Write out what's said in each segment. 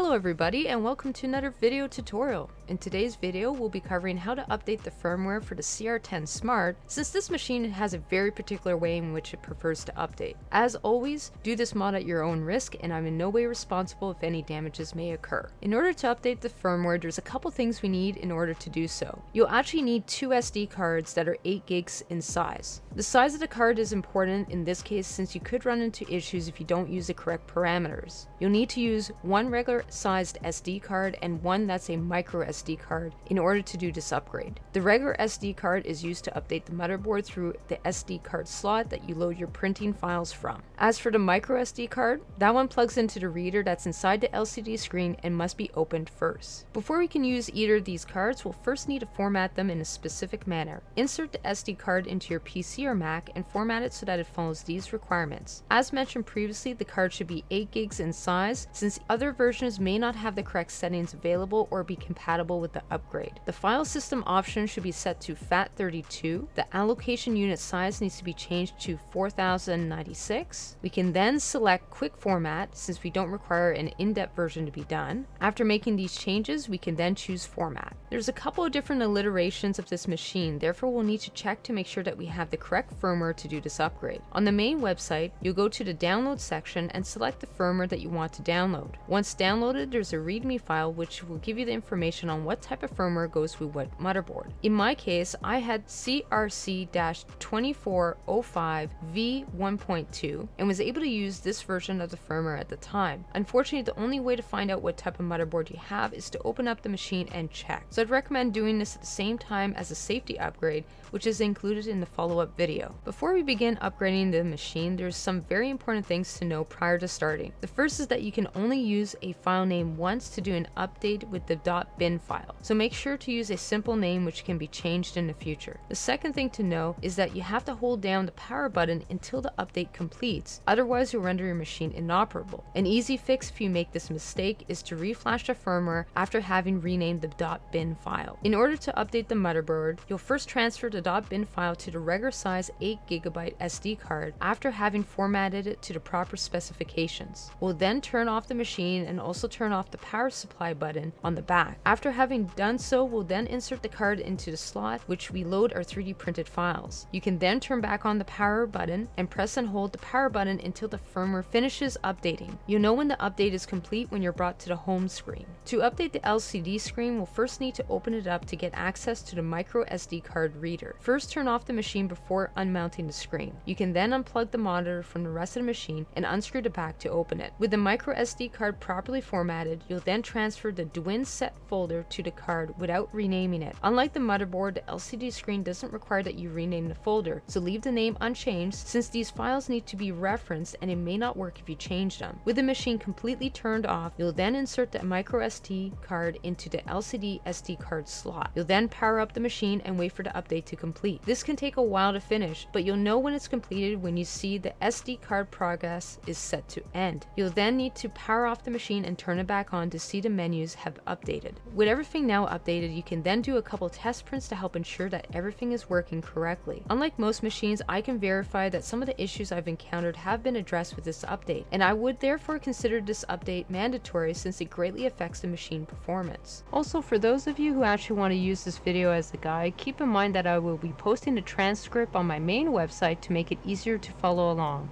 Hello everybody and welcome to another video tutorial. In today's video we'll be covering how to update the firmware for the CR10 Smart, since this machine has a very particular way in which it prefers to update. As always, do this mod at your own risk and I'm in no way responsible if any damages may occur. In order to update the firmware, there's a couple things we need in order to do so. You'll actually need two SD cards that are 8 gigs in size. The size of the card is important in this case since you could run into issues if you don't use the correct parameters. You'll need to use one regular sized SD card and one that's a micro SD card in order to do this upgrade. The regular SD card is used to update the motherboard through the SD card slot that you load your printing files from. As for the micro SD card, that one plugs into the reader that's inside the LCD screen and must be opened first. Before we can use either of these cards, we'll first need to format them in a specific manner. Insert the SD card into your PC or Mac and format it so that it follows these requirements. As mentioned previously, the card should be 8 gigs in size since other versions may not have the correct settings available or be compatible with the upgrade. The file system option should be set to FAT32. The allocation unit size needs to be changed to 4096. We can then select quick format since we don't require an in-depth version to be done. After making these changes, we can then choose format. There's a couple of different alliterations of this machine, therefore we'll need to check to make sure that we have the correct firmware to do this upgrade. On the main website, you'll go to the download section and select the firmware that you want to download. Once downloaded, there's a README file which will give you the information on what type of firmware goes with what motherboard. In my case, I had CRC-2405V1.2 and was able to use this version of the firmware at the time. Unfortunately, the only way to find out what type of motherboard you have is to open up the machine and check. So I'd recommend doing this at the same time as a safety upgrade, which is included in the follow-up video. Before we begin upgrading the machine, there's some very important things to know prior to starting. The first is that you can only use a file name once to do an update with the .bin file, so make sure to use a simple name which can be changed in the future. The second thing to know is that you have to hold down the power button until the update completes, otherwise you'll render your machine inoperable. An easy fix if you make this mistake is to reflash the firmware after having renamed the .bin file. In order to update the motherboard, you'll first transfer the .bin file to the regular size 8GB SD card after having formatted it to the proper specifications. We'll then turn off the machine and also turn off the power supply button on the back. After having done so, we'll then insert the card into the slot which we load our 3D printed files. You can then turn back on the power button and press and hold the power button until the firmware finishes updating. You'll know when the update is complete when you're brought to the home screen. To update the LCD screen, we'll first need to open it up to get access to the micro SD card reader. First, turn off the machine before unmounting the screen. You can then unplug the monitor from the rest of the machine and unscrew the back to open it. With the micro SD card properly formatted, you'll then transfer the DwinSet folder to the card without renaming it. Unlike the motherboard, the LCD screen doesn't require that you rename the folder, so leave the name unchanged since these files need to be referenced and it may not work if you change them. With the machine completely turned off, you'll then insert the micro SD card into the LCD SD card slot. You'll then power up the machine and wait for the update to complete. This can take a while to finish, but you'll know when it's completed when you see the SD card progress is set to end. You'll then need to power off the machine and turn it back on to see the menus have updated. With everything now updated, you can then do a couple test prints to help ensure that everything is working correctly. Unlike most machines, I can verify that some of the issues I've encountered have been addressed with this update, and I would therefore consider this update mandatory since it greatly affects the machine performance. Also, for those of you who actually want to use this video as a guide, keep in mind that I will be posting the transcript on my main website to make it easier to follow along.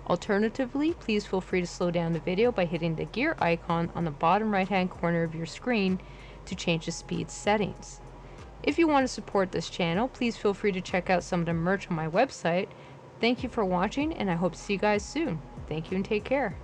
Alternatively, please feel free to slow down the video by hitting the gear icon on the bottom right hand corner of your screen to change the speed settings. If you want to support this channel, please feel free to check out some of the merch on my website. Thank you for watching and I hope to see you guys soon. Thank you and take care.